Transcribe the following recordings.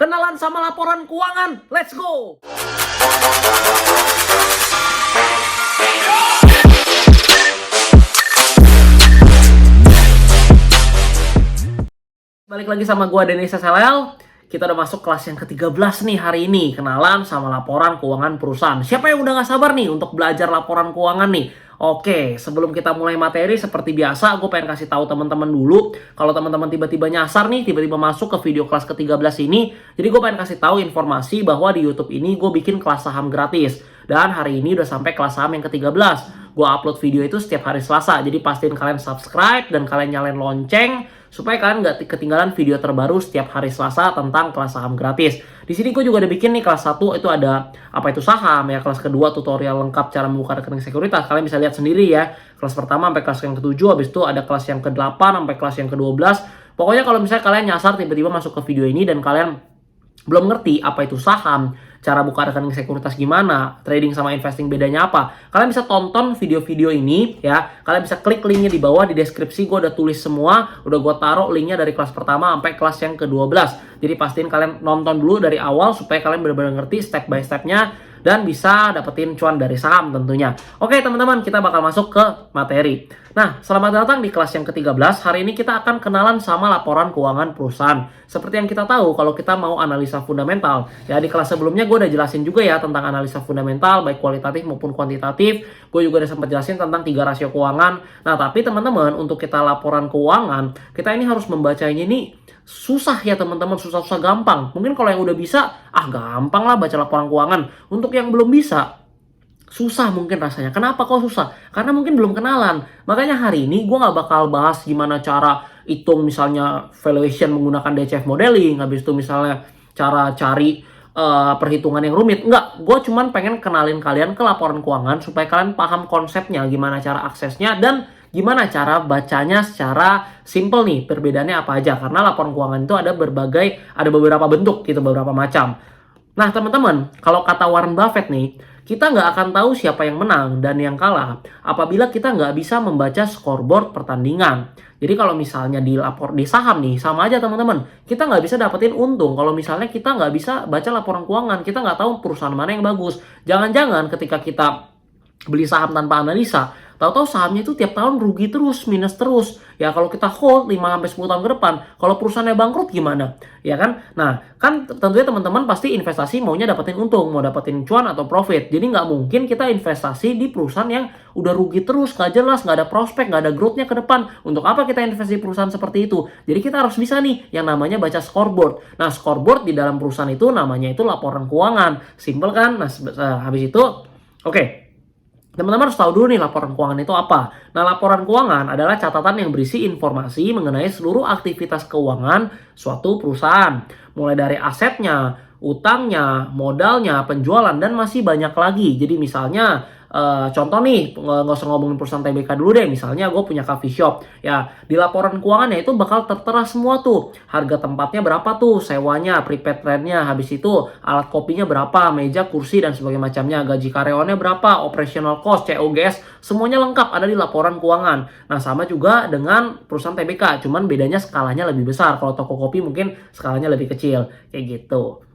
Kenalan sama laporan keuangan. Let's go! Balik lagi sama gua Denis SLL. Kita udah masuk kelas yang ke-13 nih hari ini. Kenalan sama laporan keuangan perusahaan. Siapa yang udah gak sabar nih untuk belajar laporan keuangan nih? Oke, sebelum kita mulai materi seperti biasa, gue pengen kasih tahu teman-teman dulu. Kalau teman-teman tiba-tiba nyasar nih, tiba-tiba masuk ke video kelas ke-13 ini, jadi gue pengen kasih tahu informasi bahwa di YouTube ini gue bikin kelas saham gratis. Dan hari ini udah sampai kelas saham yang ke-13. Gue upload video itu setiap hari Selasa. Jadi pastiin kalian subscribe dan kalian nyalain lonceng supaya kalian nggak ketinggalan video terbaru setiap hari Selasa tentang kelas saham gratis. Di sini gue juga udah bikin nih kelas 1 itu ada apa itu saham ya, kelas kedua tutorial lengkap cara membuka rekening sekuritas. Kalian bisa lihat sendiri ya. Kelas pertama sampai kelas yang ke-7, habis itu ada kelas yang ke-8 sampai kelas yang ke-12. Pokoknya kalau misalnya kalian nyasar tiba-tiba masuk ke video ini dan kalian belum ngerti apa itu saham, cara buka rekening sekuritas gimana, trading sama investing bedanya apa, kalian bisa tonton video-video ini ya. Kalian bisa klik linknya di bawah di deskripsi, gue udah tulis semua, udah gue taruh linknya dari kelas pertama sampai kelas yang ke-12. Jadi pastiin kalian nonton dulu dari awal supaya kalian benar-benar ngerti step by stepnya dan bisa dapetin cuan dari saham tentunya. Oke teman-teman, kita bakal masuk ke materi. Nah, selamat datang di kelas yang ke-13. Hari ini kita akan kenalan sama laporan keuangan perusahaan. Seperti yang kita tahu, kalau kita mau analisa fundamental, ya di kelas sebelumnya gue udah jelasin juga ya tentang analisa fundamental, baik kualitatif maupun kuantitatif. Gue juga udah sempat jelasin tentang 3 rasio keuangan. Nah, tapi teman-teman, untuk kita laporan keuangan, kita ini harus membacanya ini susah ya teman-teman, susah-susah gampang. Mungkin kalau yang udah bisa, gampang lah baca laporan keuangan. Untuk yang belum bisa, susah mungkin rasanya. Kenapa kok susah? Karena mungkin belum kenalan. Makanya hari ini gue gak bakal bahas gimana cara hitung misalnya valuation menggunakan DCF modeling. Habis itu misalnya cara cari perhitungan yang rumit. Enggak, gue cuman pengen kenalin kalian ke laporan keuangan supaya kalian paham konsepnya, gimana cara aksesnya, dan gimana cara bacanya secara simple nih. Perbedaannya apa aja. Karena laporan keuangan itu ada beberapa bentuk gitu, beberapa macam. Nah teman-teman, kalau kata Warren Buffett nih, kita nggak akan tahu siapa yang menang dan yang kalah apabila kita nggak bisa membaca scoreboard pertandingan. Jadi kalau misalnya di saham nih, sama aja teman-teman. Kita nggak bisa dapetin untung kalau misalnya kita nggak bisa baca laporan keuangan. Kita nggak tahu perusahaan mana yang bagus. Jangan-jangan ketika kita beli saham tanpa analisa, tahu-tahu sahamnya itu tiap tahun rugi terus, minus terus. Ya kalau kita hold 5-10 tahun ke depan, kalau perusahaannya bangkrut gimana? Ya kan? Nah, kan tentunya teman-teman pasti investasi maunya dapetin untung, mau dapetin cuan atau profit. Jadi nggak mungkin kita investasi di perusahaan yang udah rugi terus, nggak jelas, nggak ada prospek, nggak ada growth-nya ke depan. Untuk apa kita investasi di perusahaan seperti itu? Jadi kita harus bisa nih yang namanya baca scoreboard. Nah, scoreboard di dalam perusahaan itu namanya itu laporan keuangan. Simple kan? Nah, habis itu, oke. Teman-teman harus tahu dulu nih laporan keuangan itu apa. Nah, laporan keuangan adalah catatan yang berisi informasi mengenai seluruh aktivitas keuangan suatu perusahaan. Mulai dari asetnya, utangnya, modalnya, penjualan, dan masih banyak lagi. Jadi misalnya, contoh nih, nggak usah ngomongin perusahaan TBK dulu deh. Misalnya gue punya coffee shop. Ya, di laporan keuangannya itu bakal tertera semua tuh. Harga tempatnya berapa tuh, sewanya, prepaid rent-nya, habis itu alat kopinya berapa, meja, kursi, dan sebagainya macamnya. Gaji karyawannya berapa, operational cost, COGS, semuanya lengkap ada di laporan keuangan. Nah, sama juga dengan perusahaan TBK, cuman bedanya skalanya lebih besar. Kalau toko kopi mungkin skalanya lebih kecil, kayak gitu.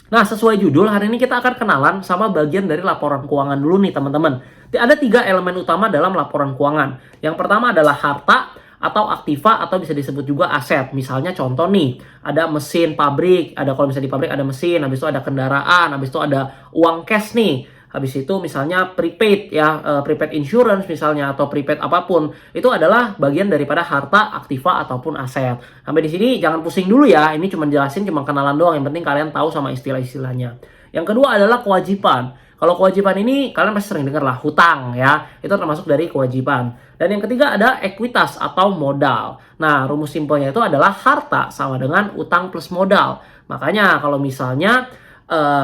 Nah, sesuai judul, hari ini kita akan kenalan sama bagian dari laporan keuangan dulu nih teman-teman. Ada 3 elemen utama dalam laporan keuangan. Yang pertama adalah harta atau aktiva atau bisa disebut juga aset. Misalnya contoh nih, ada mesin pabrik, kalau misalnya di pabrik ada mesin, habis itu ada kendaraan, habis itu ada uang cash nih. Habis itu misalnya prepaid ya, prepaid insurance misalnya atau prepaid apapun, itu adalah bagian daripada harta, aktiva ataupun aset. Sampai di sini jangan pusing dulu ya, ini cuma jelasin, cuma kenalan doang, yang penting kalian tahu sama istilah-istilahnya. Yang kedua adalah kewajiban. Kalau kewajiban ini kalian pasti sering dengar lah, hutang ya, itu termasuk dari kewajiban. Dan yang ketiga ada ekuitas atau modal. Nah, rumus simpelnya itu adalah harta sama dengan utang plus modal. Makanya kalau misalnya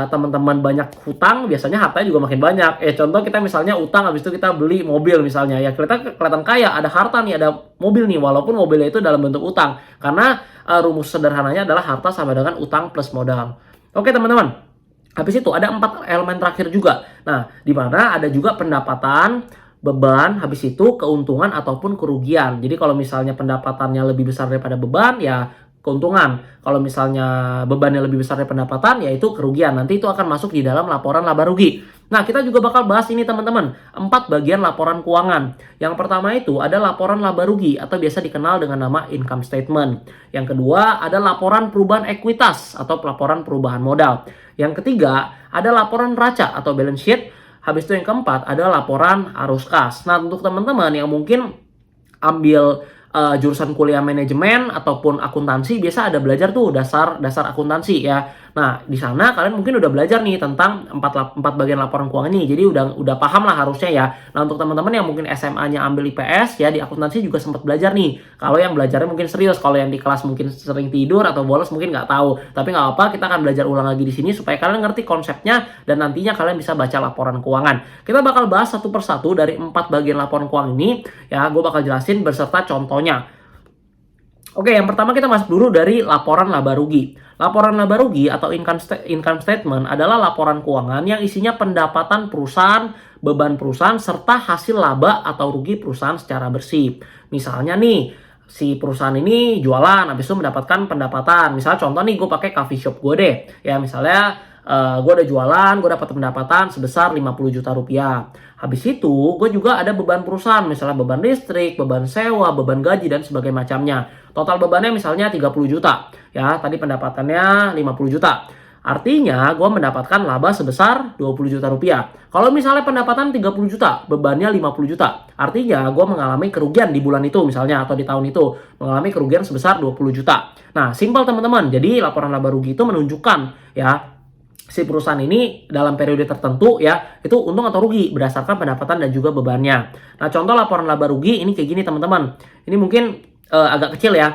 teman-teman banyak hutang, biasanya hartanya juga makin banyak. Contoh kita misalnya utang, habis itu kita beli mobil misalnya, ya kita kelihatan kaya, ada harta nih, ada mobil nih, walaupun mobilnya itu dalam bentuk utang. Karena rumus sederhananya adalah harta sama dengan utang plus modal. Oke teman-teman, habis itu ada 4 elemen terakhir juga. Nah, di mana ada juga pendapatan, beban, habis itu keuntungan ataupun kerugian. Jadi kalau misalnya pendapatannya lebih besar daripada beban, ya keuntungan. Kalau misalnya bebannya lebih besar dari pendapatan, yaitu kerugian. Nanti itu akan masuk di dalam laporan laba rugi. Nah, kita juga bakal bahas ini teman-teman, 4 bagian laporan keuangan. Yang pertama itu ada laporan laba rugi atau biasa dikenal dengan nama income statement. Yang kedua ada laporan perubahan ekuitas atau laporan perubahan modal. Yang ketiga ada laporan neraca atau balance sheet. Habis itu yang keempat ada laporan arus kas. Nah, untuk teman-teman yang mungkin ambil jurusan kuliah manajemen ataupun akuntansi, biasa ada belajar tuh dasar akuntansi ya. Nah, di sana kalian mungkin udah belajar nih tentang 4 bagian laporan keuangan ini. Jadi udah paham lah harusnya ya. Nah, untuk teman-teman yang mungkin SMA-nya ambil IPS ya, di akuntansi juga sempat belajar nih. Kalau yang belajarnya mungkin serius, kalau yang di kelas mungkin sering tidur atau bolos mungkin nggak tahu. Tapi nggak apa-apa, kita akan belajar ulang lagi di sini supaya kalian ngerti konsepnya dan nantinya kalian bisa baca laporan keuangan. Kita bakal bahas satu persatu dari 4 bagian laporan keuangan ini ya. Gue bakal jelasin beserta contohnya. Oke, yang pertama kita masuk dulu dari laporan laba rugi. Laporan laba rugi atau income statement adalah laporan keuangan yang isinya pendapatan perusahaan, beban perusahaan, serta hasil laba atau rugi perusahaan secara bersih. Misalnya nih, si perusahaan ini jualan, habis itu mendapatkan pendapatan. Misalnya contoh nih, gue pakai coffee shop gue deh. Ya, misalnya gue udah jualan, gue dapat pendapatan sebesar 50 juta rupiah. Habis itu, gue juga ada beban perusahaan, misalnya beban listrik, beban sewa, beban gaji, dan sebagainya macamnya. Total bebannya misalnya 30 juta. Ya, tadi pendapatannya 50 juta. Artinya, gue mendapatkan laba sebesar 20 juta rupiah. Kalau misalnya pendapatan 30 juta, bebannya 50 juta. Artinya, gue mengalami kerugian di bulan itu misalnya, atau di tahun itu. Mengalami kerugian sebesar 20 juta. Nah, simpel teman-teman. Jadi, laporan laba rugi itu menunjukkan ya, si perusahaan ini dalam periode tertentu ya, itu untung atau rugi berdasarkan pendapatan dan juga bebannya. Nah, contoh laporan laba rugi ini kayak gini teman-teman. Ini mungkin agak kecil ya.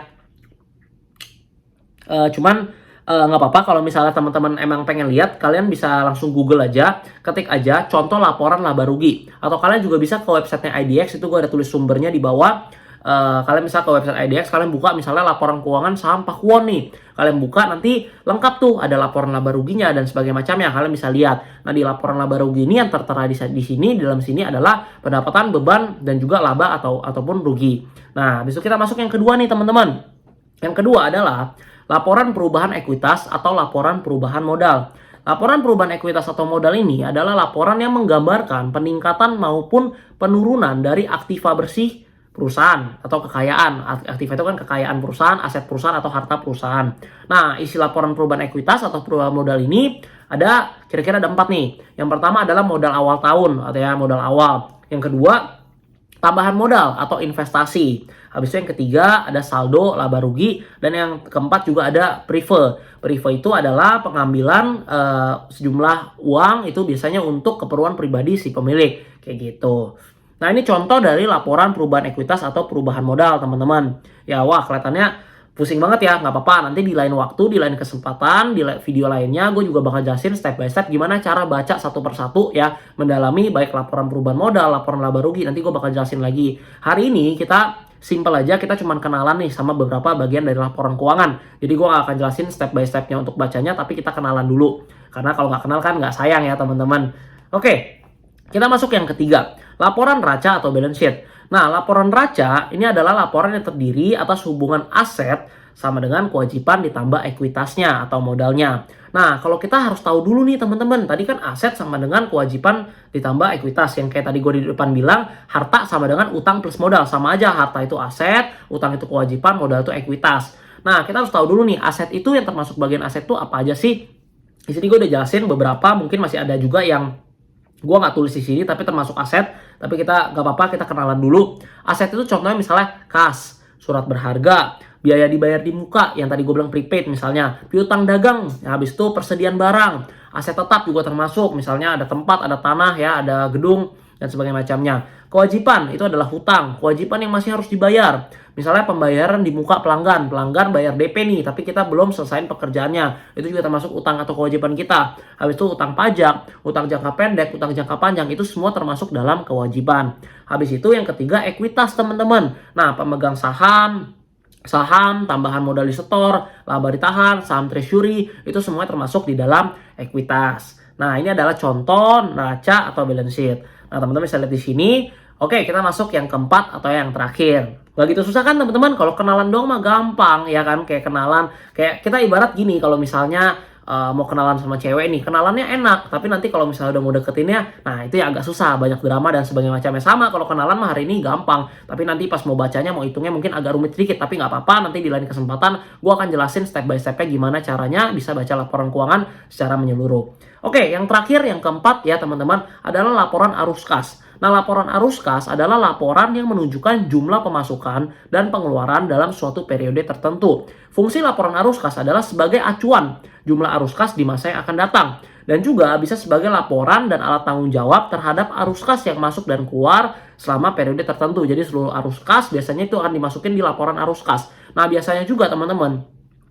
Cuman nggak apa-apa kalau misalnya teman-teman emang pengen lihat, kalian bisa langsung Google aja, ketik aja contoh laporan laba rugi. Atau kalian juga bisa ke websitenya IDX, itu gue ada tulis sumbernya di bawah. Kalian bisa ke website IDX, kalian buka misalnya laporan keuangan saham Pakuwon nih. Kalian buka nanti lengkap tuh, ada laporan laba ruginya dan sebagainya macamnya. Kalian bisa lihat. Nah, di laporan laba rugi ini yang tertera di sini, di dalam sini adalah pendapatan, beban, dan juga laba ataupun rugi. Nah, besok kita masuk yang kedua nih teman-teman. Yang kedua adalah laporan perubahan ekuitas atau laporan perubahan modal. Laporan perubahan ekuitas atau modal ini adalah laporan yang menggambarkan peningkatan maupun penurunan dari aktiva bersih perusahaan atau kekayaan. Aktiva itu kan kekayaan perusahaan, aset perusahaan atau harta perusahaan. Nah, isi laporan perubahan ekuitas atau perubahan modal ini ada kira-kira ada 4 nih. Yang pertama adalah modal awal tahun atau ya modal awal. Yang kedua, tambahan modal atau investasi. Habis itu yang ketiga ada saldo laba rugi, dan yang keempat juga ada prive. Prive itu adalah pengambilan sejumlah uang itu biasanya untuk keperluan pribadi si pemilik kayak gitu. Nah, ini contoh dari laporan perubahan ekuitas atau perubahan modal teman-teman. Ya, wah kelihatannya pusing banget ya, nggak apa-apa. Nanti di lain waktu, di lain kesempatan, di video lainnya, gue juga bakal jelasin step by step gimana cara baca satu persatu ya, mendalami baik laporan perubahan modal, laporan laba rugi. Nanti gue bakal jelasin lagi. Hari ini kita simple aja, kita cuman kenalan nih sama beberapa bagian dari laporan keuangan. Jadi gue gak akan jelasin step by stepnya untuk bacanya, tapi kita kenalan dulu. Karena kalau nggak kenal kan nggak sayang ya teman-teman. Oke, kita masuk yang ketiga. Laporan neraca atau balance sheet. Nah, laporan neraca ini adalah laporan yang terdiri atas hubungan aset sama dengan kewajiban ditambah ekuitasnya atau modalnya. Nah, kalau kita harus tahu dulu nih teman-teman, tadi kan aset sama dengan kewajiban ditambah ekuitas. Yang kayak tadi gue di depan bilang, harta sama dengan utang plus modal. Sama aja, harta itu aset, utang itu kewajiban, modal itu ekuitas. Nah, kita harus tahu dulu nih, aset itu yang termasuk bagian aset itu apa aja sih? Di sini gue udah jelasin beberapa, mungkin masih ada juga yang gue nggak tulis di sini, tapi termasuk aset. Tapi kita nggak apa-apa, kita kenalan dulu. Aset itu contohnya misalnya kas, surat berharga, biaya dibayar di muka, yang tadi gue bilang prepaid misalnya, piutang dagang, ya, habis itu persediaan barang. Aset tetap juga termasuk, misalnya ada tempat, ada tanah, ya, ada gedung, dan sebagainya macamnya. Kewajiban itu adalah hutang, kewajiban yang masih harus dibayar. Misalnya pembayaran di muka pelanggan bayar DP nih, tapi kita belum selesaiin pekerjaannya. Itu juga termasuk utang atau kewajiban kita. Habis itu utang pajak, utang jangka pendek, utang jangka panjang, itu semua termasuk dalam kewajiban. Habis itu yang ketiga ekuitas teman-teman. Nah, pemegang saham, tambahan modal di setor, laba ditahan, saham treasury, itu semua termasuk di dalam ekuitas. Nah, ini adalah contoh neraca atau balance sheet. Nah, teman-teman bisa lihat di sini. Oke, kita masuk yang keempat atau yang terakhir. Gak gitu susah kan teman-teman? Kalau kenalan doang mah gampang ya kan, kayak kenalan, kayak kita ibarat gini, kalau misalnya mau kenalan sama cewek nih, kenalannya enak, tapi nanti kalau misalnya udah mau deketinnya, nah itu ya agak susah, banyak drama dan sebagainya macamnya. Sama kalau kenalan mah hari ini gampang, tapi nanti pas mau bacanya, mau hitungnya mungkin agak rumit sedikit, tapi nggak apa-apa, nanti di lain kesempatan gue akan jelasin step by stepnya gimana caranya bisa baca laporan keuangan secara menyeluruh. Oke, yang terakhir, yang keempat ya teman-teman, adalah laporan arus kas. Nah, laporan arus kas adalah laporan yang menunjukkan jumlah pemasukan dan pengeluaran dalam suatu periode tertentu. Fungsi laporan arus kas adalah sebagai acuan jumlah arus kas di masa yang akan datang. Dan juga bisa sebagai laporan dan alat tanggung jawab terhadap arus kas yang masuk dan keluar selama periode tertentu. Jadi seluruh arus kas biasanya itu akan dimasukin di laporan arus kas. Nah, biasanya juga teman-teman,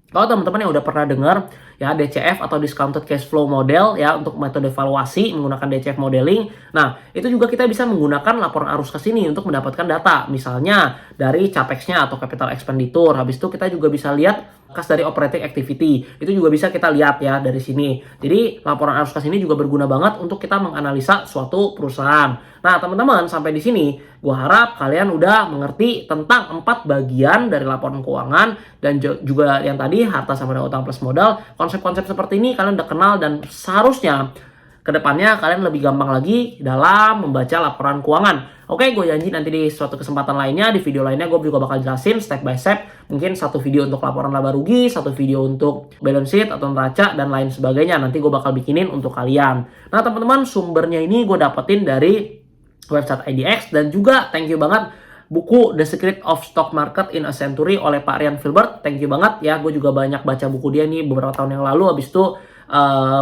kalau teman-teman yang udah pernah dengar ya DCF atau discounted cash flow model ya untuk metode valuasi menggunakan DCF modeling. Nah, itu juga kita bisa menggunakan laporan arus kas ini untuk mendapatkan data. Misalnya dari CAPEX-nya atau capital expenditure. Habis itu kita juga bisa lihat kas dari operating activity. Itu juga bisa kita lihat ya dari sini. Jadi laporan arus kas ini juga berguna banget untuk kita menganalisa suatu perusahaan. Nah, teman-teman, sampai di sini gue harap kalian udah mengerti tentang 4 bagian dari laporan keuangan dan juga yang tadi harta sama dengan utang plus modal. Konsep-konsep seperti ini kalian udah kenal dan seharusnya kedepannya kalian lebih gampang lagi dalam membaca laporan keuangan. Oke, gue janji nanti di suatu kesempatan lainnya, di video lainnya gue juga bakal jelasin step by step. Mungkin satu video untuk laporan laba rugi, satu video untuk balance sheet atau neraca, dan lain sebagainya. Nanti gue bakal bikinin untuk kalian. Nah teman-teman, sumbernya ini gue dapetin dari website IDX, dan juga thank you banget buku The Secret of Stock Market in a Century oleh Pak Ryan Filbert. Thank you banget ya, gue juga banyak baca buku dia nih beberapa tahun yang lalu. Habis itu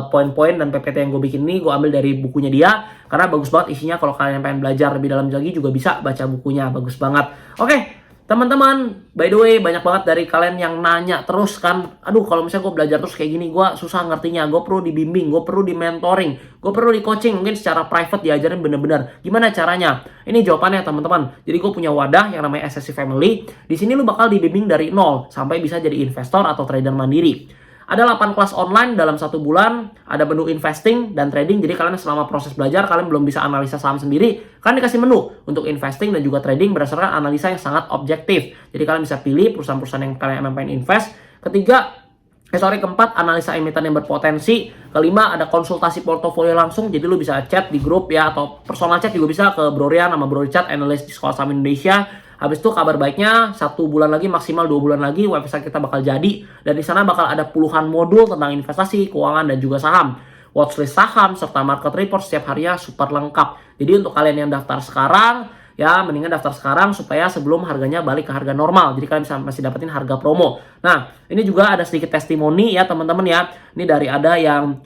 poin-poin dan PPT yang gue bikin ini gue ambil dari bukunya dia, karena bagus banget isinya. Kalau kalian pengen belajar lebih dalam lagi juga bisa baca bukunya, bagus banget. Oke teman-teman, by the way, banyak banget dari kalian yang nanya terus kan, aduh kalau misalnya gue belajar terus kayak gini, gue susah ngertinya, gue perlu dibimbing, gue perlu di mentoring, gue perlu di coaching, mungkin secara private diajarin bener-bener. Gimana caranya? Ini jawabannya teman-teman. Jadi gue punya wadah yang namanya SSC Family. Di sini lu bakal dibimbing dari nol sampai bisa jadi investor atau trader mandiri. Ada 8 kelas online dalam 1 bulan, ada menu investing dan trading. Jadi kalian selama proses belajar, kalian belum bisa analisa saham sendiri, kalian dikasih menu untuk investing dan juga trading berdasarkan analisa yang sangat objektif. Jadi kalian bisa pilih perusahaan-perusahaan yang kalian pengen invest. Keempat, analisa emiten yang berpotensi. Kelima, ada konsultasi portofolio langsung. Jadi lu bisa chat di grup ya, atau personal chat juga bisa ke Bro Rian sama Bro Richard, analis di Sekolah Saham Indonesia. Habis itu kabar baiknya 1 bulan lagi, maksimal 2 bulan lagi website kita bakal jadi, dan di sana bakal ada puluhan modul tentang investasi, keuangan, dan juga saham. Watchlist saham serta market report setiap harinya super lengkap. Jadi untuk kalian yang daftar sekarang, ya mendingan daftar sekarang supaya sebelum harganya balik ke harga normal. Jadi kalian bisa masih dapetin harga promo. Nah, ini juga ada sedikit testimoni ya teman-teman ya. Ini dari ada yang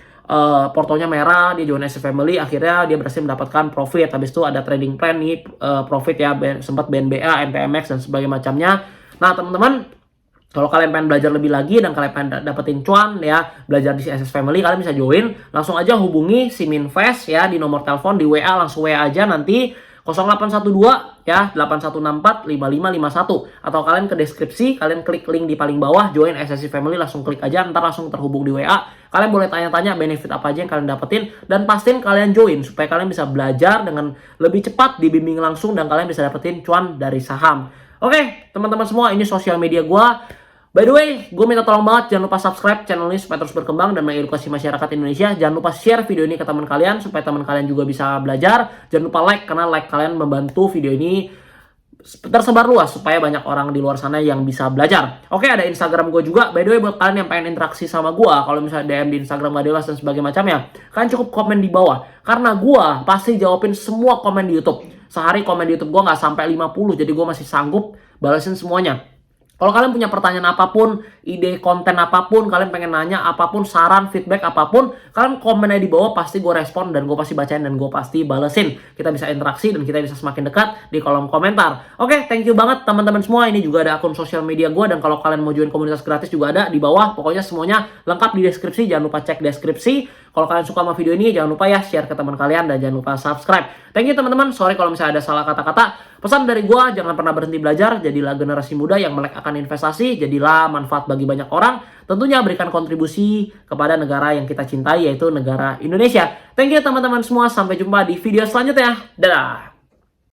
portonya merah, dia join SSC Family, akhirnya dia berhasil mendapatkan profit. Habis itu ada trading plan nih, profit ya, sempat BNBA, NPMX dan sebagainya macamnya. Nah teman-teman, kalau kalian pengen belajar lebih lagi dan kalian pengen dapetin cuan ya, belajar di SSC Family, kalian bisa join. Langsung aja hubungi Siminvest ya di nomor telepon, di WA, langsung WA aja nanti 0812 ya 8164 5551, atau kalian ke deskripsi, kalian klik link di paling bawah join SSC Family, langsung klik aja, ntar langsung terhubung di WA. Kalian boleh tanya-tanya benefit apa aja yang kalian dapetin, dan pastiin kalian join supaya kalian bisa belajar dengan lebih cepat, dibimbing langsung, dan kalian bisa dapetin cuan dari saham. Oke teman-teman semua, ini sosial media gua. By the way, gue minta tolong banget, jangan lupa subscribe channel ini supaya terus berkembang dan mengedukasi masyarakat Indonesia. Jangan lupa share video ini ke teman kalian supaya teman kalian juga bisa belajar. Jangan lupa like, karena like kalian membantu video ini tersebar luas supaya banyak orang di luar sana yang bisa belajar. Oke, ada Instagram gue juga. By the way, buat kalian yang pengen interaksi sama gue, kalau misalnya DM di Instagram gak jelas dan sebagainya macamnya, kalian cukup komen di bawah, karena gue pasti jawabin semua komen di YouTube. Sehari komen di YouTube gue gak sampai 50, jadi gue masih sanggup balesin semuanya. Kalau kalian punya pertanyaan apapun, ide konten apapun, kalian pengen nanya apapun, saran, feedback apapun, kalian komen aja di bawah, pasti gue respon dan gue pasti bacain dan gue pasti balesin. Kita bisa interaksi dan kita bisa semakin dekat di kolom komentar. Oke, thank you banget teman-teman semua. Ini juga ada akun sosial media gue, dan kalau kalian mau join komunitas gratis juga ada di bawah. Pokoknya semuanya lengkap di deskripsi, jangan lupa cek deskripsi. Kalau kalian suka sama video ini, jangan lupa ya share ke teman kalian, dan jangan lupa subscribe. Thank you teman-teman. Sorry kalau misalnya ada salah kata-kata. Pesan dari gue, jangan pernah berhenti belajar. Jadilah generasi muda yang melek akan investasi. Jadilah manfaat bagi banyak orang. Tentunya berikan kontribusi kepada negara yang kita cintai, yaitu negara Indonesia. Thank you teman-teman semua. Sampai jumpa di video selanjutnya. Dadah.